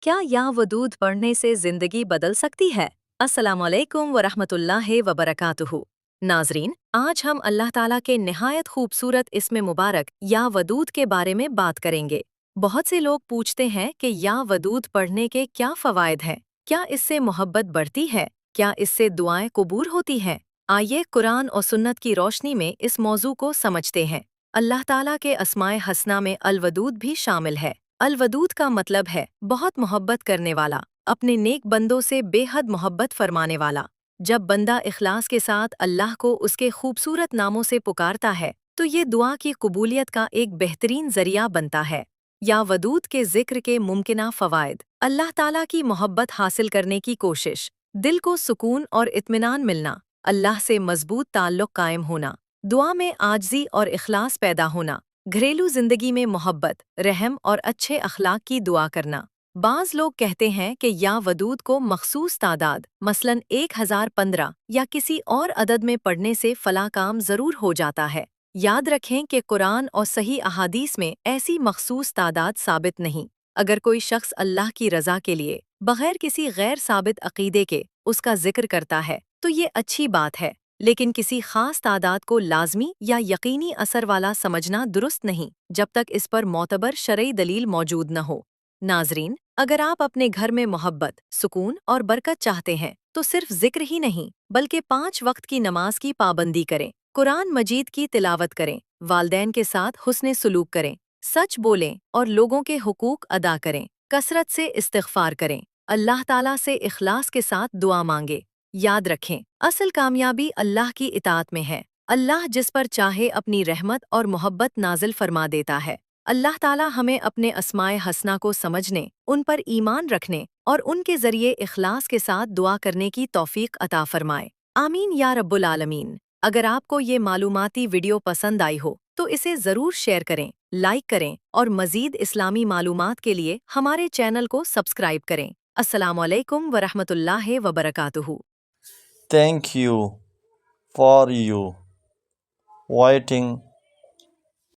क्या या वदूद पढ़ने से जिंदगी बदल सकती है? अस्सलामुअलैकुम वरहमतुल्लाहि वबरकातुहू। नाजरीन, आज हम अल्लाह ताला के निहायत खूबसूरत इस्म मुबारक या वदूद के बारे में बात करेंगे। बहुत से लोग पूछते हैं कि या वदूद पढ़ने के क्या फ़वाइद हैं? क्या इससे मोहब्बत बढ़ती है? क्या इससे दुआएं कबूल होती हैं? आइए कुरान और सुन्नत की रोशनी में इस मौजू को समझते हैं। अल्लाह ताला के अस्माए हसना में अल वदूद भी शामिल है। अल वदूद का मतलब है बहुत मोहब्बत करने वाला, अपने नेक बंदों से बेहद मोहब्बत फरमाने वाला। जब बंदा इखलास के साथ अल्लाह को उसके खूबसूरत नामों से पुकारता है तो ये दुआ की कबूलियत का एक बेहतरीन जरिया बनता है। या वदूद के जिक्र के मुमकिना फ़वाइद। अल्लाह ताला की मोहब्बत हासिल करने की कोशिश, दिल को सुकून और इत्मीनान मिलना, अल्लाह से मजबूत ताल्लुक़ कायम होना, दुआ में आजिज़ी और इखलास पैदा होना, घरेलू जिंदगी में मोहब्बत, रहम और अच्छे अखलाक की दुआ करना। बाज़ लोग कहते हैं कि या वदूद को मखसूस तादाद मसलन 1015 या किसी और अदद में पढ़ने से फला काम ज़रूर हो जाता है। याद रखें कि कुरान और सही अहादीस में ऐसी मखसूस तादाद साबित नहीं। अगर कोई शख्स अल्लाह की रज़ा के लिए बग़ैर किसी गैर साबित अक़ीदे के उसका जिक्र करता है तो ये अच्छी बात है, लेकिन किसी खास तादाद को लाजमी या यकीनी असर वाला समझना दुरुस्त नहीं जब तक इस पर मोतबर शरई दलील मौजूद न हो। नाजरीन, अगर आप अपने घर में मोहब्बत, सुकून और बरकत चाहते हैं तो सिर्फ जिक्र ही नहीं बल्कि 5 वक्त की नमाज की पाबंदी करें, कुरान मजीद की तिलावत करें, वालदैन के साथ हुस्ने सुलूक करें, सच बोलें और लोगों के हुकूक अदा करें, कसरत से इस्तिग़फ़ार करें, अल्लाह ताला से इखलास के साथ दुआ मांगे। याद रखें, असल कामयाबी अल्लाह की इताअत में है। अल्लाह जिस पर चाहे अपनी रहमत और मोहब्बत नाजिल फरमा देता है। अल्लाह ताला हमें अपने अस्माए हसना को समझने, उन पर ईमान रखने और उनके ज़रिए इखलास के साथ दुआ करने की तौफ़ीक अता फरमाए। आमीन या रब्बुल आलमीन। अगर आपको ये मालूमाती वीडियो पसंद आई हो तो इसे ज़रूर शेयर करें, लाइक करें और मज़ीद इस्लामी मालूमात के लिए हमारे चैनल को सब्सक्राइब करें। अस्सलामुअलैकुम वरहमतुल्लाहि वबरकातुहू। Thank you for you waiting